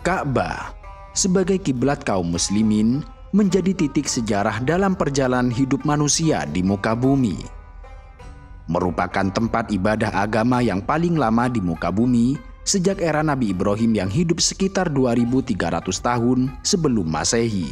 Ka'bah sebagai kiblat kaum muslimin menjadi titik sejarah dalam perjalanan hidup manusia di muka bumi. Merupakan tempat ibadah agama yang paling lama di muka bumi sejak era Nabi Ibrahim yang hidup sekitar 2300 tahun sebelum Masehi.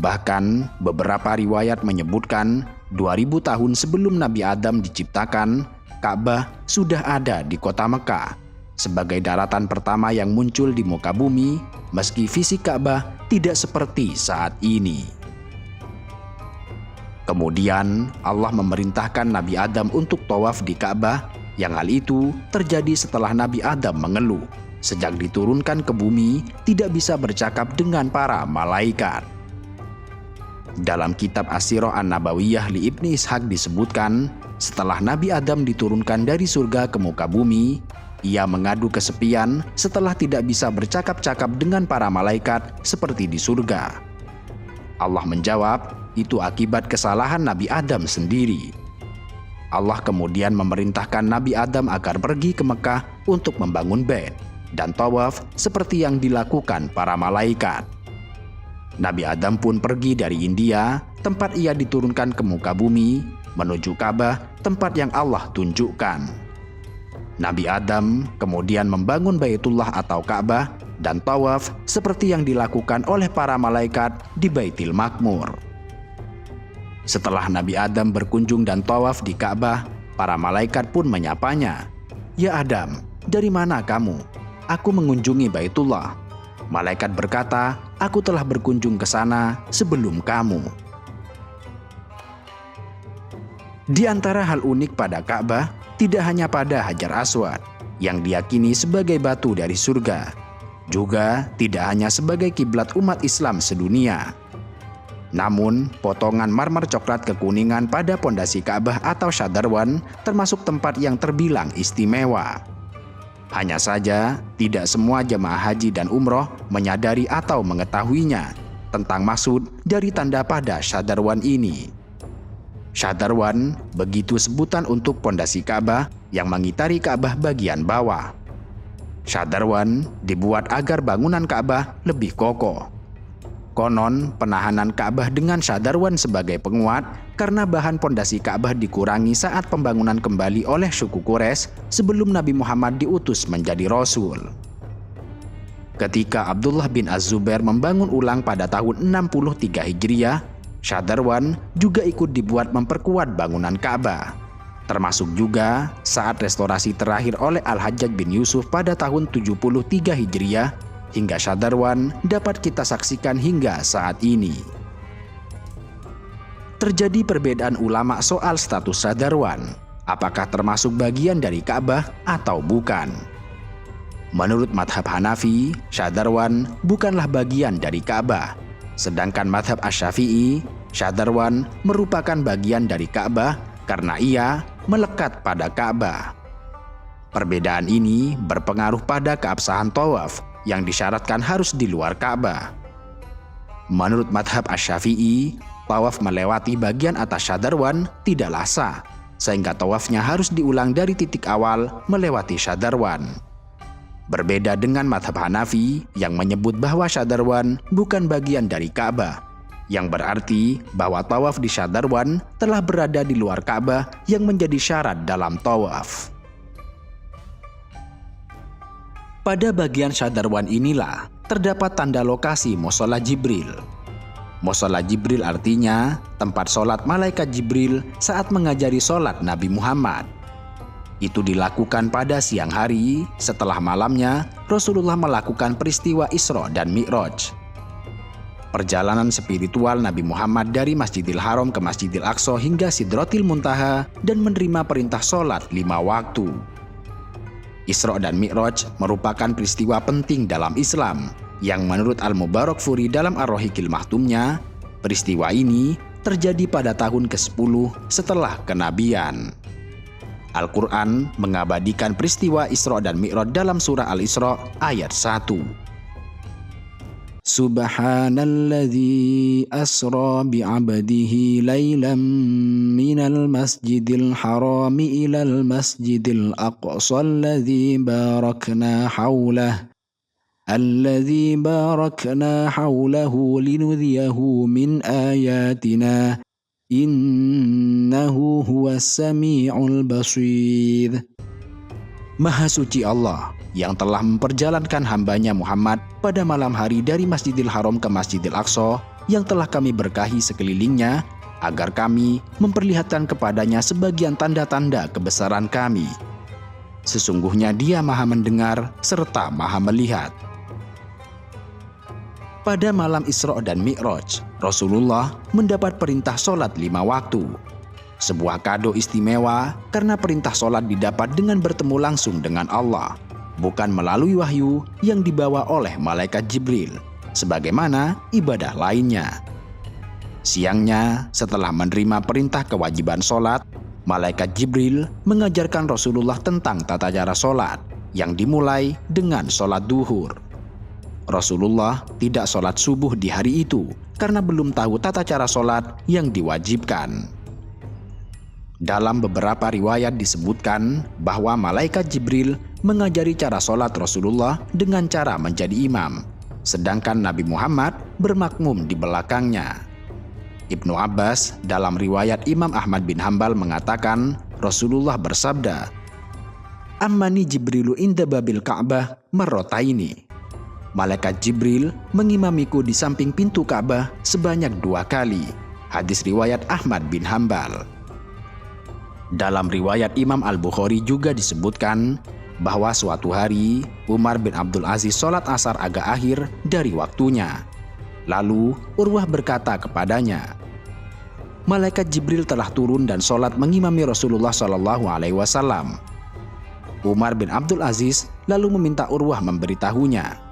Bahkan beberapa riwayat menyebutkan 2000 tahun sebelum Nabi Adam diciptakan, Ka'bah sudah ada di kota Mekah sebagai daratan pertama yang muncul di muka bumi, meski fisik Ka'bah tidak seperti saat ini. Kemudian Allah memerintahkan Nabi Adam untuk tawaf di Ka'bah, yang hal itu terjadi setelah Nabi Adam mengeluh sejak diturunkan ke bumi tidak bisa bercakap dengan para malaikat. Dalam kitab As-Sirah An-Nabawiyah li Ibni Ishaq disebutkan, setelah Nabi Adam diturunkan dari surga ke muka bumi, ia mengadu kesepian setelah tidak bisa bercakap-cakap dengan para malaikat seperti di surga. Allah menjawab, itu akibat kesalahan Nabi Adam sendiri. Allah kemudian memerintahkan Nabi Adam agar pergi ke Mekah untuk membangun bait dan tawaf seperti yang dilakukan para malaikat. Nabi Adam pun pergi dari India, tempat ia diturunkan ke muka bumi, menuju Ka'bah, tempat yang Allah tunjukkan. Nabi Adam kemudian membangun Baitullah atau Ka'bah dan tawaf seperti yang dilakukan oleh para malaikat di Baitil Makmur. Setelah Nabi Adam berkunjung dan tawaf di Ka'bah, para malaikat pun menyapanya, "Ya Adam, dari mana kamu?" "Aku mengunjungi Baitullah." Malaikat berkata, "Aku telah berkunjung ke sana sebelum kamu." Di antara hal unik pada Ka'bah, tidak hanya pada Hajar Aswad yang diyakini sebagai batu dari surga, juga tidak hanya sebagai kiblat umat Islam sedunia. Namun, potongan marmer coklat kekuningan pada pondasi Ka'bah atau Shadarwan termasuk tempat yang terbilang istimewa. Hanya saja, tidak semua jemaah haji dan umroh menyadari atau mengetahuinya tentang maksud dari tanda pada Shadarwan ini. Shadarwan begitu sebutan untuk pondasi Ka'bah yang mengitari Ka'bah bagian bawah. Shadarwan dibuat agar bangunan Ka'bah lebih kokoh. Konon, penahanan Ka'bah dengan Shadarwan sebagai penguat karena bahan pondasi Ka'bah dikurangi saat pembangunan kembali oleh suku Quraisy sebelum Nabi Muhammad diutus menjadi Rasul. Ketika Abdullah bin Az-Zubair membangun ulang pada tahun 63 Hijriah, Shadarwan juga ikut dibuat memperkuat bangunan Ka'bah. Termasuk juga saat restorasi terakhir oleh Al-Hajjaj bin Yusuf pada tahun 73 Hijriah, hingga Shadarwan dapat kita saksikan hingga saat ini. Terjadi perbedaan ulama soal status Shadarwan, apakah termasuk bagian dari Ka'bah atau bukan. Menurut madhab Hanafi, Shadarwan bukanlah bagian dari Ka'bah, sedangkan madhab Asy-Syafi'i, Shadarwan merupakan bagian dari Ka'bah karena ia melekat pada Ka'bah. Perbedaan ini berpengaruh pada keabsahan tawaf yang disyaratkan harus di luar Ka'bah. Menurut madhab Asy-Syafi'i, tawaf melewati bagian atas Shadarwan tidaklah sah, sehingga tawafnya harus diulang dari titik awal melewati Shadarwan. Berbeda dengan madhab Hanafi yang menyebut bahwa Shadarwan bukan bagian dari Ka'bah, yang berarti bahwa tawaf di Shadarwan telah berada di luar Ka'bah yang menjadi syarat dalam tawaf. Pada bagian Shadarwan inilah terdapat tanda lokasi Mushola Jibril. Mushola Jibril artinya tempat sholat malaikat Jibril saat mengajari sholat Nabi Muhammad. Itu dilakukan pada siang hari, setelah malamnya Rasulullah melakukan peristiwa Isra dan Mi'raj. Perjalanan spiritual Nabi Muhammad dari Masjidil Haram ke Masjidil Aqsa hingga Sidratil Muntaha dan menerima perintah sholat 5 waktu. Isra dan Mi'raj merupakan peristiwa penting dalam Islam yang menurut Al-Mubarakfuri dalam Ar-Rahiqil Mahtumnya, peristiwa ini terjadi pada tahun ke-10 setelah kenabian. Al-Quran mengabadikan peristiwa Isra dan Mi'raj dalam surah Al-Isra ayat 1. Subhanalladzi asra bi'abdihi laylan minal masjidil harami ilal masjidil aqsa alladzi barakna hawlah الذي باركنا حوله لنريه من آياتنا إنه هو السميع البصير. Maha suci Allah yang telah memperjalankan hambanya Muhammad pada malam hari dari Masjidil Haram ke Masjidil Aqsa yang telah kami berkahi sekelilingnya, agar kami memperlihatkan kepadanya sebagian tanda-tanda kebesaran kami. Sesungguhnya Dia Maha mendengar serta Maha melihat. Pada malam Isra dan Mi'raj, Rasulullah mendapat perintah sholat 5 waktu. Sebuah kado istimewa karena perintah sholat didapat dengan bertemu langsung dengan Allah, bukan melalui wahyu yang dibawa oleh malaikat Jibril, sebagaimana ibadah lainnya. Siangnya, setelah menerima perintah kewajiban sholat, malaikat Jibril mengajarkan Rasulullah tentang tata cara sholat yang dimulai dengan sholat duhur. Rasulullah tidak sholat subuh di hari itu karena belum tahu tata cara sholat yang diwajibkan. Dalam beberapa riwayat disebutkan bahwa malaikat Jibril mengajari cara sholat Rasulullah dengan cara menjadi imam, sedangkan Nabi Muhammad bermakmum di belakangnya. Ibnu Abbas dalam riwayat Imam Ahmad bin Hambal mengatakan Rasulullah bersabda, "Ammani Jibrilu inda babil Ka'bah marrotaini." Malaikat Jibril mengimamiku di samping pintu Ka'bah sebanyak 2 kali. Hadis riwayat Ahmad bin Hambal. Dalam riwayat Imam Al-Bukhari juga disebutkan bahwa suatu hari Umar bin Abdul Aziz sholat asar agak akhir dari waktunya. Lalu Urwah berkata kepadanya, "Malaikat Jibril telah turun dan sholat mengimami Rasulullah SAW." Umar bin Abdul Aziz lalu meminta Urwah memberitahunya.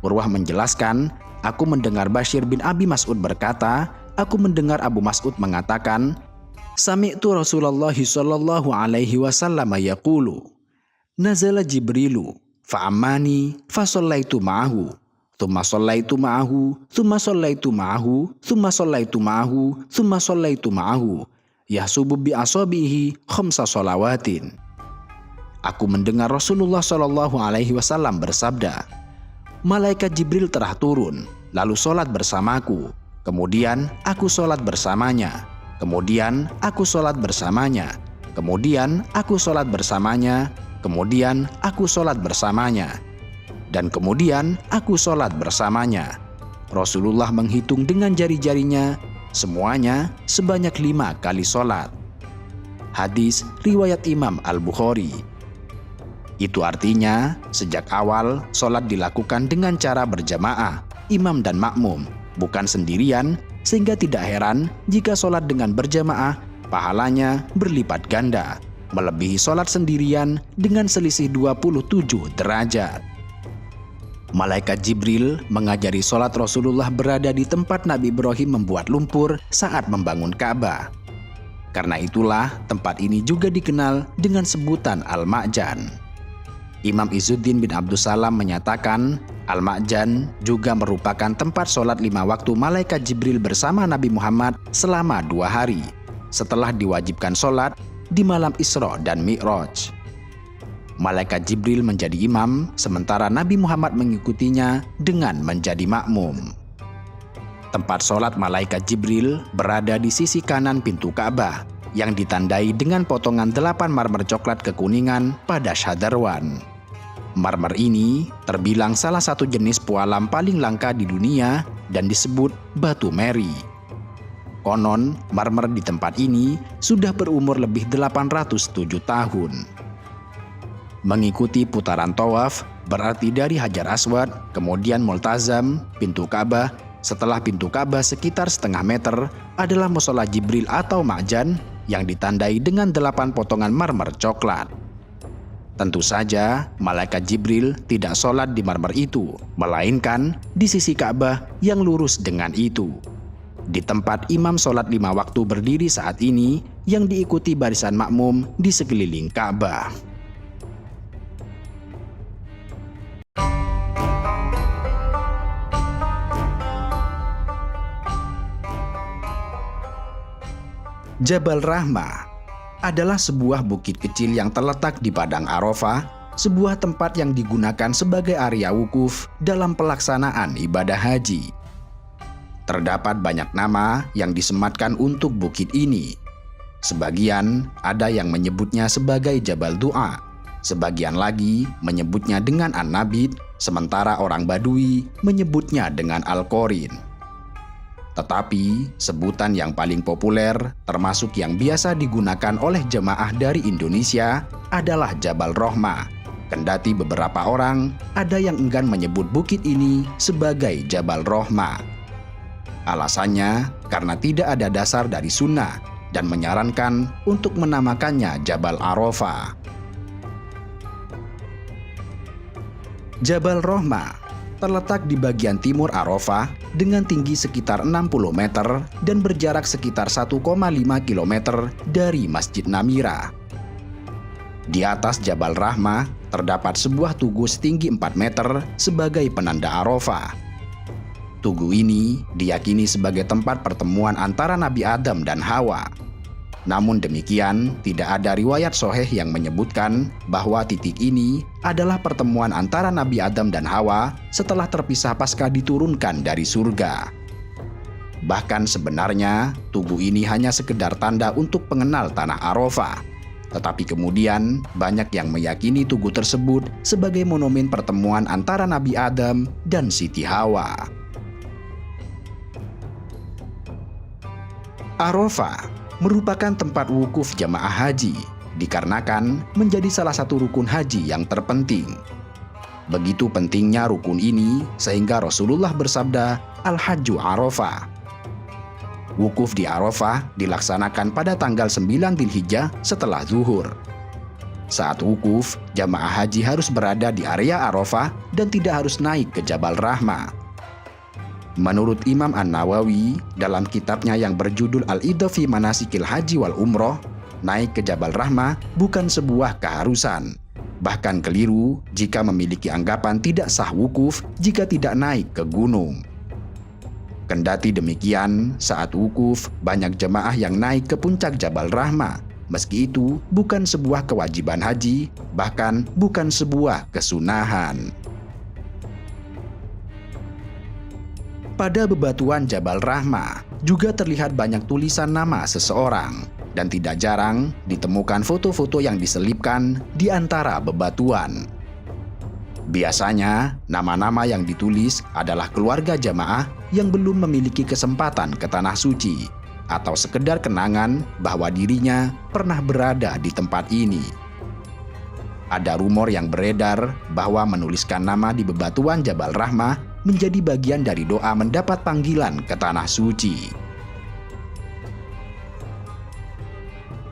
Urwah menjelaskan, "Aku mendengar Bashir bin Abi Mas'ud berkata, aku mendengar Abu Mas'ud mengatakan, Sami'tu Rasulullah sallallahu alaihi wasallam yaqulu, nazala Jibrilu fa'amani fasallaitu ma'ahu, thumma sallaitu ma'ahu, thumma sallaitu ma'ahu, thumma sallaitu ma'ahu, thumma sallaitu ma'ahu, yahsubu bi asabihi khamsa salawatin." Aku mendengar Rasulullah sallallahu alaihi wasallam bersabda, "Malaikat Jibril telah turun, lalu sholat bersamaku, kemudian aku sholat bersamanya. Kemudian aku sholat bersamanya, kemudian aku sholat bersamanya, kemudian aku sholat bersamanya, dan kemudian aku sholat bersamanya." Rasulullah menghitung dengan jari-jarinya, semuanya sebanyak 5 kali sholat. Hadis riwayat Imam Al-Bukhari. Itu artinya, sejak awal sholat dilakukan dengan cara berjamaah, imam dan makmum, bukan sendirian, sehingga tidak heran jika sholat dengan berjamaah pahalanya berlipat ganda, melebihi sholat sendirian dengan selisih 27 derajat. Malaikat Jibril mengajari sholat Rasulullah berada di tempat Nabi Ibrahim membuat lumpur saat membangun Ka'bah. Karena itulah tempat ini juga dikenal dengan sebutan Al-Ma'jan. Imam Izzuddin bin Abdussalam menyatakan Al-Ma'jan juga merupakan tempat sholat 5 waktu malaikat Jibril bersama Nabi Muhammad selama 2 hari setelah diwajibkan sholat di malam Isra dan Mi'raj. Malaikat Jibril menjadi imam sementara Nabi Muhammad mengikutinya dengan menjadi makmum. Tempat sholat malaikat Jibril berada di sisi kanan pintu Ka'bah yang ditandai dengan potongan 8 marmer coklat kekuningan pada Syahdarwan. Marmer ini terbilang salah satu jenis pualam paling langka di dunia dan disebut batu meri. Konon, marmer di tempat ini sudah berumur lebih 807 tahun. Mengikuti putaran tawaf berarti dari Hajar Aswad, kemudian Multazam, pintu Ka'bah. Setelah pintu Ka'bah sekitar setengah meter adalah musola Jibril atau Ma'jan yang ditandai dengan 8 potongan marmer coklat. Tentu saja, malaikat Jibril tidak sholat di marmer itu, melainkan di sisi Ka'bah yang lurus dengan itu. Di tempat imam sholat 5 waktu berdiri saat ini, yang diikuti barisan makmum di sekeliling Ka'bah. Jabal Rahmah adalah sebuah bukit kecil yang terletak di Padang Arafah sebuah tempat yang digunakan sebagai area wukuf dalam pelaksanaan ibadah haji. Terdapat banyak nama yang disematkan untuk bukit ini. Sebagian ada yang menyebutnya sebagai Jabal Du'a, sebagian lagi menyebutnya dengan An-Nabit, sementara orang Badui menyebutnya dengan Al-Qorin. Tetapi sebutan yang paling populer, termasuk yang biasa digunakan oleh jemaah dari Indonesia, adalah Jabal Rohmah. Kendati beberapa orang ada yang enggan menyebut bukit ini sebagai Jabal Rohmah. Alasannya karena tidak ada dasar dari sunnah dan menyarankan untuk menamakannya Jabal Arafah. Jabal Rohmah terletak di bagian timur Arafah dengan tinggi sekitar 60 meter dan berjarak sekitar 1,5 km dari Masjid Namira. Di atas Jabal Rahmah terdapat sebuah tugu setinggi 4 meter sebagai penanda Arafah. Tugu ini diyakini sebagai tempat pertemuan antara Nabi Adam dan Hawa. Namun demikian, tidak ada riwayat sahih yang menyebutkan bahwa titik ini adalah pertemuan antara Nabi Adam dan Hawa setelah terpisah pasca diturunkan dari surga. Bahkan sebenarnya, tugu ini hanya sekedar tanda untuk pengenal tanah Arafah. Tetapi kemudian, banyak yang meyakini tugu tersebut sebagai monumen pertemuan antara Nabi Adam dan Siti Hawa. Arafah merupakan tempat wukuf jamaah haji, dikarenakan menjadi salah satu rukun haji yang terpenting. Begitu pentingnya rukun ini, sehingga Rasulullah bersabda, Al-Hajju Arafah. Wukuf di Arafah dilaksanakan pada tanggal 9 Dzulhijjah setelah zuhur. Saat wukuf, jamaah haji harus berada di area Arafah dan tidak harus naik ke Jabal Rahmah. Menurut Imam An-Nawawi, dalam kitabnya yang berjudul Al-Iddah fi Manasikil Haji wal Umroh, naik ke Jabal Rahmah bukan sebuah keharusan. Bahkan keliru jika memiliki anggapan tidak sah wukuf jika tidak naik ke gunung. Kendati demikian, saat wukuf, banyak jemaah yang naik ke puncak Jabal Rahmah. Meski itu bukan sebuah kewajiban haji, bahkan bukan sebuah kesunahan. Pada bebatuan Jabal Rahmah juga terlihat banyak tulisan nama seseorang dan tidak jarang ditemukan foto-foto yang diselipkan di antara bebatuan. Biasanya, nama-nama yang ditulis adalah keluarga jamaah yang belum memiliki kesempatan ke tanah suci atau sekedar kenangan bahwa dirinya pernah berada di tempat ini. Ada rumor yang beredar bahwa menuliskan nama di bebatuan Jabal Rahmah menjadi bagian dari doa mendapat panggilan ke tanah suci.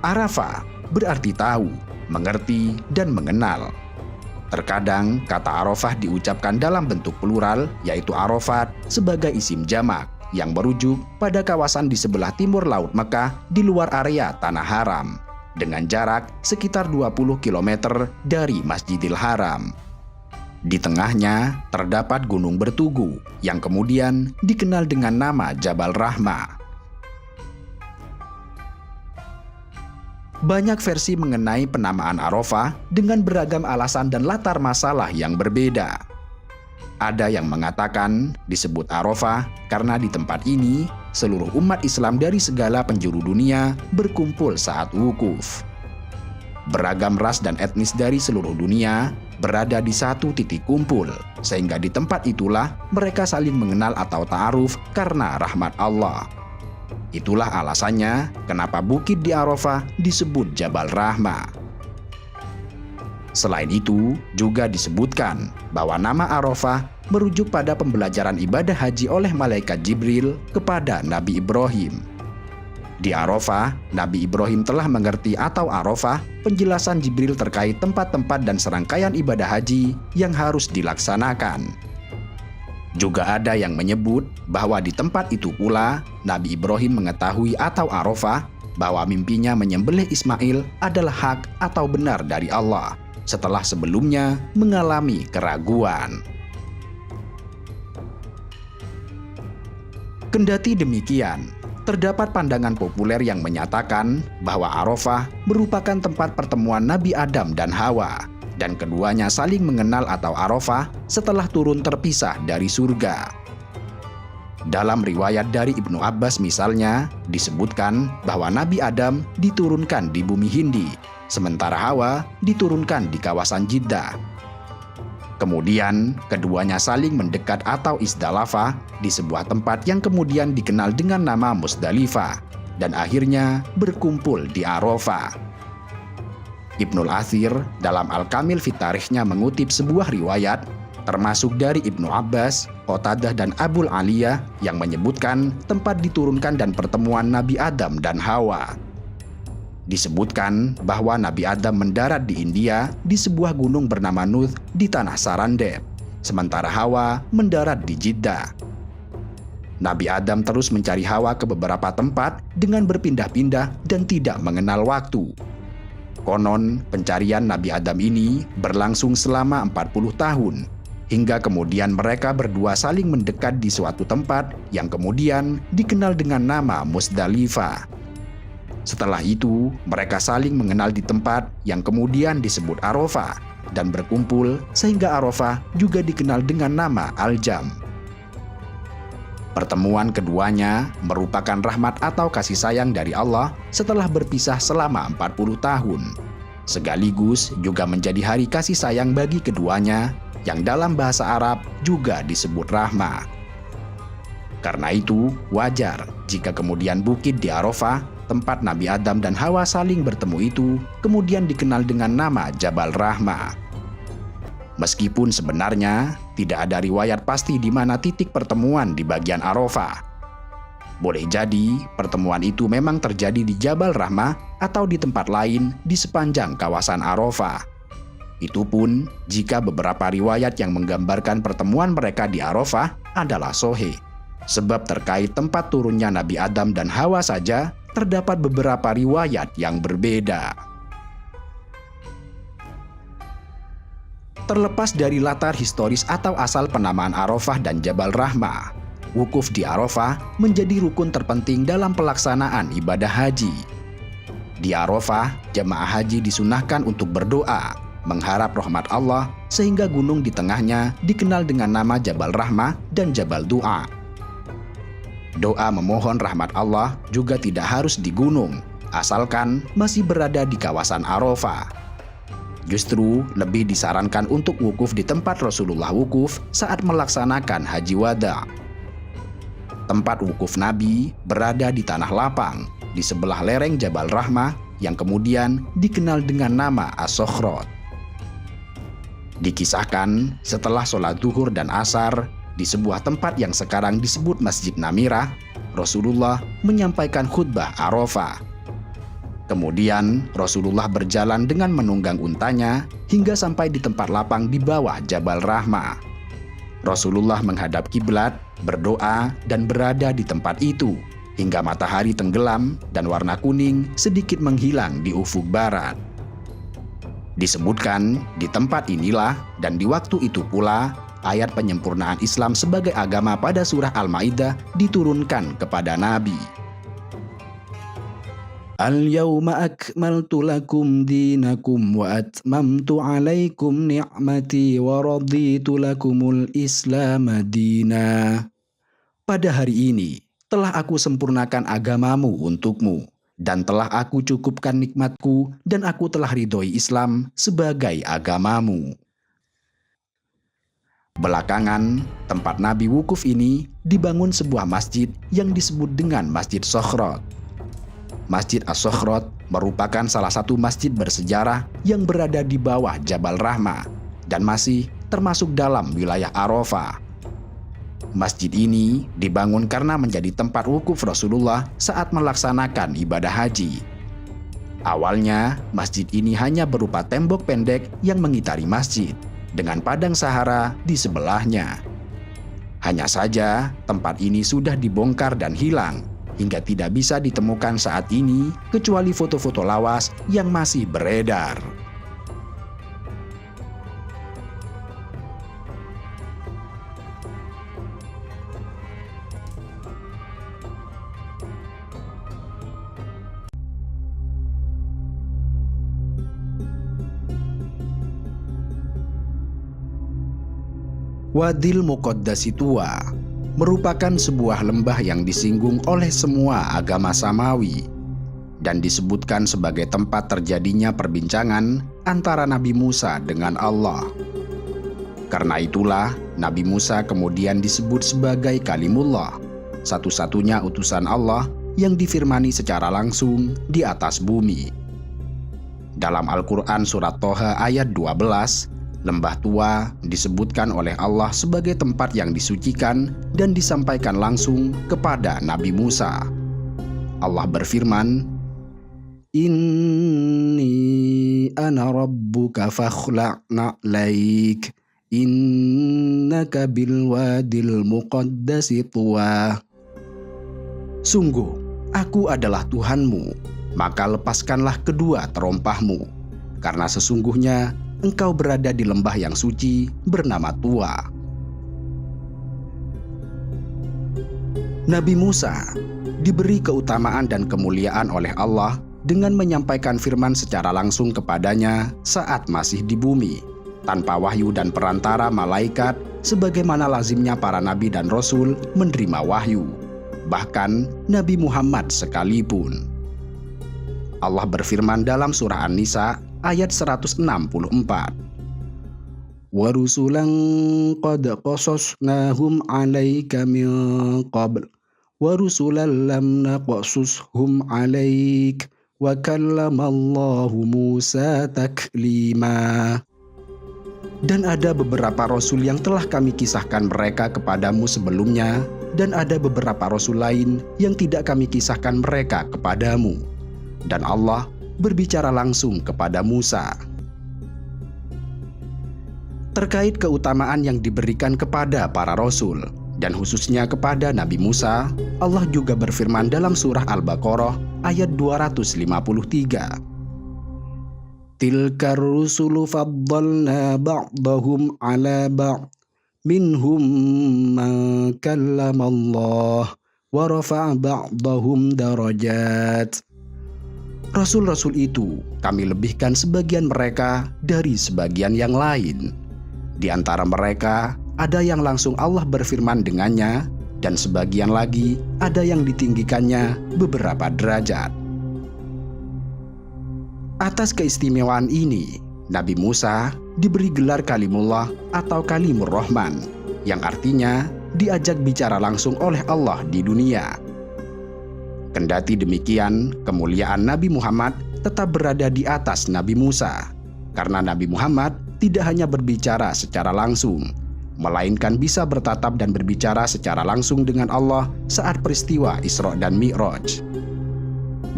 Arafah berarti tahu, mengerti, dan mengenal. Terkadang kata Arafah diucapkan dalam bentuk plural, yaitu Arafat sebagai isim jamak yang merujuk pada kawasan di sebelah timur Laut Mekah di luar area Tanah Haram dengan jarak sekitar 20 km dari Masjidil Haram. Di tengahnya terdapat gunung bertugu yang kemudian dikenal dengan nama Jabal Rahmah. Banyak versi mengenai penamaan Arafah dengan beragam alasan dan latar masalah yang berbeda. Ada yang mengatakan disebut Arafah karena di tempat ini seluruh umat Islam dari segala penjuru dunia berkumpul saat wukuf. Beragam ras dan etnis dari seluruh dunia berada di satu titik kumpul, sehingga di tempat itulah mereka saling mengenal atau ta'aruf karena rahmat Allah. Itulah alasannya kenapa bukit di Arafah disebut Jabal Rahmah. Selain itu, juga disebutkan bahwa nama Arafah merujuk pada pembelajaran ibadah haji oleh malaikat Jibril kepada Nabi Ibrahim. Di Arafah, Nabi Ibrahim telah mengerti atau Arafah penjelasan Jibril terkait tempat-tempat dan serangkaian ibadah haji yang harus dilaksanakan. Juga ada yang menyebut bahwa di tempat itu pula Nabi Ibrahim mengetahui atau Arafah bahwa mimpinya menyembelih Ismail adalah hak atau benar dari Allah setelah sebelumnya mengalami keraguan. Kendati demikian, Terdapat pandangan populer yang menyatakan bahwa Arafah merupakan tempat pertemuan Nabi Adam dan Hawa, dan keduanya saling mengenal atau Arafah setelah turun terpisah dari surga. Dalam riwayat dari Ibnu Abbas misalnya, disebutkan bahwa Nabi Adam diturunkan di bumi Hindi, sementara Hawa diturunkan di kawasan Jeddah. Kemudian, keduanya saling mendekat atau isdalafah di sebuah tempat yang kemudian dikenal dengan nama Musdalifah, dan akhirnya berkumpul di Arafah. Ibnul Athir dalam Al-Kamil fi Tarikhnya mengutip sebuah riwayat, termasuk dari Ibnu Abbas, Qatadah dan Abul Aliyah yang menyebutkan tempat diturunkan dan pertemuan Nabi Adam dan Hawa. Disebutkan bahwa Nabi Adam mendarat di India di sebuah gunung bernama Nuh di tanah Sarandeb, sementara Hawa mendarat di Jeddah. Nabi Adam terus mencari Hawa ke beberapa tempat dengan berpindah-pindah dan tidak mengenal waktu. Konon, pencarian Nabi Adam ini berlangsung selama 40 tahun, hingga kemudian mereka berdua saling mendekat di suatu tempat yang kemudian dikenal dengan nama Musdalifah. Setelah itu, mereka saling mengenal di tempat yang kemudian disebut Arafah dan berkumpul sehingga Arafah juga dikenal dengan nama Al-Jam. Pertemuan keduanya merupakan rahmat atau kasih sayang dari Allah setelah berpisah selama 40 tahun. Sekaligus juga menjadi hari kasih sayang bagi keduanya yang dalam bahasa Arab juga disebut rahmah. Karena itu, wajar jika kemudian bukit di Arafah, tempat Nabi Adam dan Hawa saling bertemu itu, kemudian dikenal dengan nama Jabal Rahmah. Meskipun sebenarnya tidak ada riwayat pasti di mana titik pertemuan di bagian Arafah. Boleh jadi pertemuan itu memang terjadi di Jabal Rahmah atau di tempat lain di sepanjang kawasan Arafah. Itu pun jika beberapa riwayat yang menggambarkan pertemuan mereka di Arafah adalah sahih. Sebab terkait tempat turunnya Nabi Adam dan Hawa saja, terdapat beberapa riwayat yang berbeda. Terlepas dari latar historis atau asal penamaan Arafah dan Jabal Rahmah, wukuf di Arafah menjadi rukun terpenting dalam pelaksanaan ibadah haji. Di Arafah, jemaah haji disunahkan untuk berdoa, mengharap rahmat Allah, sehingga gunung di tengahnya dikenal dengan nama Jabal Rahmah dan Jabal Du'a. Doa memohon rahmat Allah juga tidak harus di gunung, asalkan masih berada di kawasan Arafah. Justru lebih disarankan untuk wukuf di tempat Rasulullah wukuf saat melaksanakan haji wada. Tempat wukuf Nabi berada di tanah lapang, di sebelah lereng Jabal Rahmah yang kemudian dikenal dengan nama As-Sokhrot. Dikisahkan setelah sholat zuhur dan asar, di sebuah tempat yang sekarang disebut Masjid Namirah, Rasulullah menyampaikan khutbah Arafah. Kemudian Rasulullah berjalan dengan menunggang untanya hingga sampai di tempat lapang di bawah Jabal Rahmah. Rasulullah menghadap kiblat, berdoa, dan berada di tempat itu hingga matahari tenggelam dan warna kuning sedikit menghilang di ufuk barat. Disebutkan di tempat inilah dan di waktu itu pula ayat penyempurnaan Islam sebagai agama pada surah Al-Maidah diturunkan kepada Nabi. Al-yawma akmaltu lakum dinakum wa atmamtu alaikum ni'mati wa raditu lakumul Islam dina. Pada hari ini telah aku sempurnakan agamamu untukmu, dan telah aku cukupkan nikmatku, dan aku telah ridhoi Islam sebagai agamamu. Belakangan, tempat Nabi wukuf ini dibangun sebuah masjid yang disebut dengan Masjid Sokhrot. Masjid As-Sokhrot merupakan salah satu masjid bersejarah yang berada di bawah Jabal Rahmah dan masih termasuk dalam wilayah Arafah. Masjid ini dibangun karena menjadi tempat wukuf Rasulullah saat melaksanakan ibadah haji. Awalnya, masjid ini hanya berupa tembok pendek yang mengitari masjid, dengan padang Sahara di sebelahnya. Hanya saja, tempat ini sudah dibongkar dan hilang, hingga tidak bisa ditemukan saat ini kecuali foto-foto lawas yang masih beredar. Wadil Muqaddasi Tuwa merupakan sebuah lembah yang disinggung oleh semua agama samawi dan disebutkan sebagai tempat terjadinya perbincangan antara Nabi Musa dengan Allah. Karena itulah Nabi Musa kemudian disebut sebagai Kalimullah, satu-satunya utusan Allah yang difirmani secara langsung di atas bumi. Dalam Al-Quran surat Toha ayat 12, Lembah Tuwa disebutkan oleh Allah sebagai tempat yang disucikan dan disampaikan langsung kepada Nabi Musa. Allah berfirman, "Inni ana rabbuka fakhla'na 'alaik, innaka bilwadil muqaddasi tuwa." Sungguh, aku adalah Tuhanmu, maka lepaskanlah kedua terompahmu, karena sesungguhnya engkau berada di lembah yang suci bernama Tuwa. Nabi Musa diberi keutamaan dan kemuliaan oleh Allah dengan menyampaikan firman secara langsung kepadanya saat masih di bumi, tanpa wahyu dan perantara malaikat, sebagaimana lazimnya para nabi dan rasul menerima wahyu, bahkan Nabi Muhammad sekalipun. Allah berfirman dalam surah An-Nisa ayat 164, "Wa rusulan qad qasasnahum 'alaika min qabl wa rusulan lam naqasushum 'alaik wa kallamallahu Musa taklima." Dan ada beberapa rasul yang telah kami kisahkan mereka kepadamu sebelumnya, dan ada beberapa rasul lain yang tidak kami kisahkan mereka kepadamu, dan Allah berbicara langsung kepada Musa. Terkait keutamaan yang diberikan kepada para rasul, dan khususnya kepada Nabi Musa, Allah juga berfirman dalam surah Al-Baqarah ayat 253, "Tilkar rusulu faddalna ba'dahum 'ala ba'd, minhum man kallamallah wa rafa'a ba'dahum darajat." Rasul-rasul itu kami lebihkan sebagian mereka dari sebagian yang lain. Di antara mereka ada yang langsung Allah berfirman dengannya, dan sebagian lagi ada yang ditinggikannya beberapa derajat. Atas keistimewaan ini, Nabi Musa diberi gelar Kalimullah atau Kalimur Rahman, yang artinya diajak bicara langsung oleh Allah di dunia. Kendati demikian, kemuliaan Nabi Muhammad tetap berada di atas Nabi Musa, karena Nabi Muhammad tidak hanya berbicara secara langsung, melainkan bisa bertatap dan berbicara secara langsung dengan Allah saat peristiwa Isra dan Mi'raj.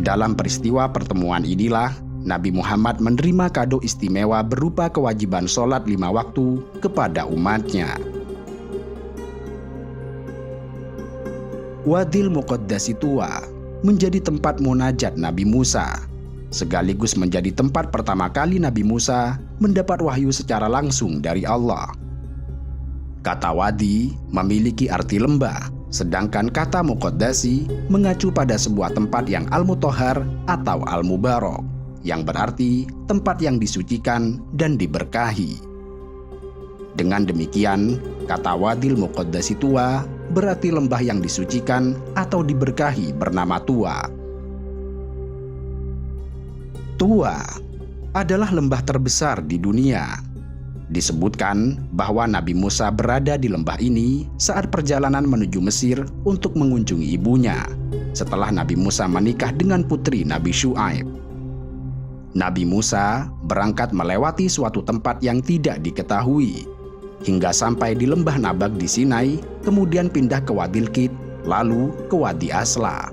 Dalam peristiwa pertemuan inilah, Nabi Muhammad menerima kado istimewa berupa kewajiban sholat 5 waktu kepada umatnya. Wadil Muqaddasi Tuwa menjadi tempat munajat Nabi Musa, sekaligus menjadi tempat pertama kali Nabi Musa mendapat wahyu secara langsung dari Allah. Kata wadi memiliki arti lembah, sedangkan kata muqaddasi mengacu pada sebuah tempat yang al-mutahhar atau al-mubarak, yang berarti tempat yang disucikan dan diberkahi. Dengan demikian, kata Wadil Muqaddasi Tuwa berarti lembah yang disucikan atau diberkahi bernama Tuwa. Tuwa adalah lembah terbesar di dunia. Disebutkan bahwa Nabi Musa berada di lembah ini saat perjalanan menuju Mesir untuk mengunjungi ibunya, setelah Nabi Musa menikah dengan putri Nabi Syu'aib. Nabi Musa berangkat melewati suatu tempat yang tidak diketahui, hingga sampai di lembah Nabag di Sinai, kemudian pindah ke Wadi Kit, lalu ke Wadi Asla.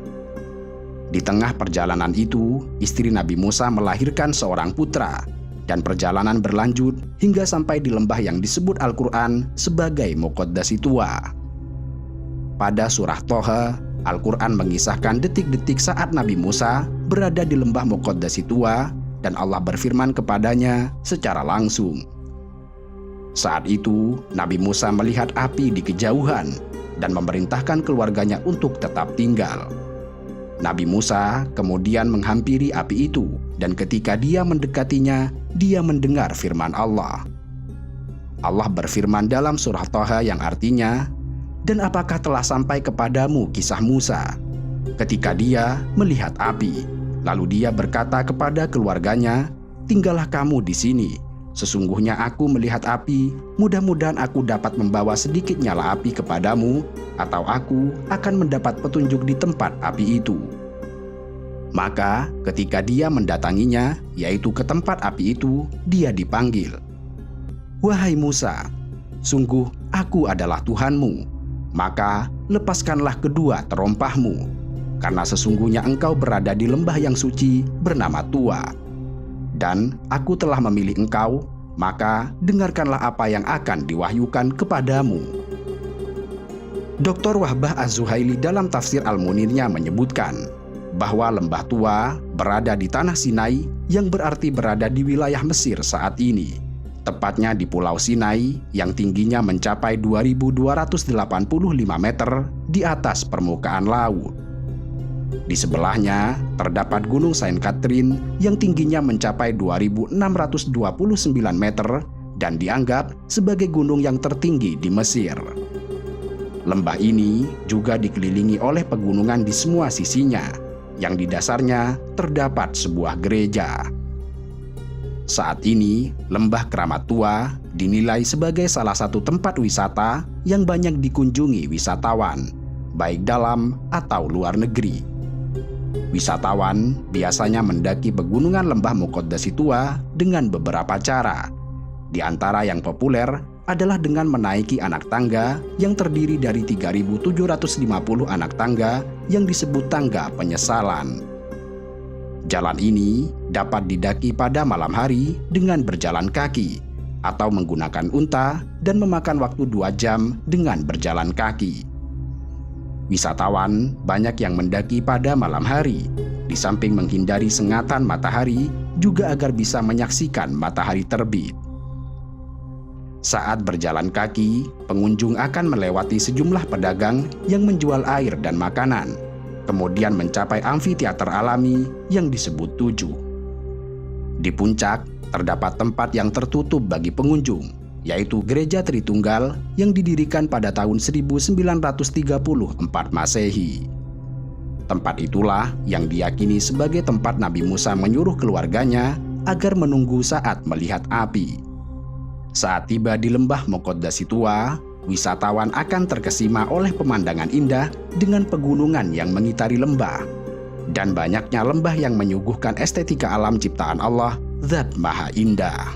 Di tengah perjalanan itu, istri Nabi Musa melahirkan seorang putra, dan perjalanan berlanjut hingga sampai di lembah yang disebut Al-Quran sebagai Muqaddasi Tuwa. Pada surah Toha, Al-Quran mengisahkan detik-detik saat Nabi Musa berada di lembah Muqaddasi Tuwa, dan Allah berfirman kepadanya secara langsung. Saat itu, Nabi Musa melihat api di kejauhan dan memerintahkan keluarganya untuk tetap tinggal. Nabi Musa kemudian menghampiri api itu, dan ketika dia mendekatinya, dia mendengar firman Allah. Allah berfirman dalam surah Thaha yang artinya, "Dan apakah telah sampai kepadamu kisah Musa ketika dia melihat api, lalu dia berkata kepada keluarganya, 'Tinggallah kamu di sini. Sesungguhnya aku melihat api, mudah-mudahan aku dapat membawa sedikit nyala api kepadamu, atau aku akan mendapat petunjuk di tempat api itu.' Maka ketika dia mendatanginya, yaitu ke tempat api itu, dia dipanggil, 'Wahai Musa, sungguh aku adalah Tuhanmu, maka lepaskanlah kedua terompahmu, karena sesungguhnya engkau berada di lembah yang suci bernama Tua. Dan aku telah memilih engkau, maka dengarkanlah apa yang akan diwahyukan kepadamu.'" Dr. Wahbah Az-Zuhaili dalam tafsir Al-Munirnya menyebutkan bahwa lembah Tua berada di tanah Sinai yang berarti berada di wilayah Mesir saat ini, tepatnya di Pulau Sinai yang tingginya mencapai 2.285 meter di atas permukaan laut. Di sebelahnya terdapat Gunung Saint Catherine yang tingginya mencapai 2.629 meter dan dianggap sebagai gunung yang tertinggi di Mesir. Lembah ini juga dikelilingi oleh pegunungan di semua sisinya, yang di dasarnya terdapat sebuah gereja. Saat ini, Lembah Keramat Tua dinilai sebagai salah satu tempat wisata yang banyak dikunjungi wisatawan, baik dalam atau luar negeri. Wisatawan biasanya mendaki pegunungan Lembah Muqaddasi Tua dengan beberapa cara. Di antara yang populer adalah dengan menaiki anak tangga yang terdiri dari 3.750 anak tangga yang disebut tangga penyesalan. Jalan ini dapat didaki pada malam hari dengan berjalan kaki atau menggunakan unta dan memakan waktu 2 jam dengan berjalan kaki. Wisatawan banyak yang mendaki pada malam hari, di samping menghindari sengatan matahari, juga agar bisa menyaksikan matahari terbit. Saat berjalan kaki, pengunjung akan melewati sejumlah pedagang yang menjual air dan makanan, kemudian mencapai amfiteater alami yang disebut Tujuh. Di puncak, terdapat tempat yang tertutup bagi pengunjung, yaitu Gereja Tritunggal yang didirikan pada tahun 1934 Masehi. Tempat itulah yang diyakini sebagai tempat Nabi Musa menyuruh keluarganya agar menunggu saat melihat api. Saat tiba di Lembah Muqaddasi Tua, wisatawan akan terkesima oleh pemandangan indah dengan pegunungan yang mengitari lembah, dan banyaknya lembah yang menyuguhkan estetika alam ciptaan Allah, Zat Maha Indah.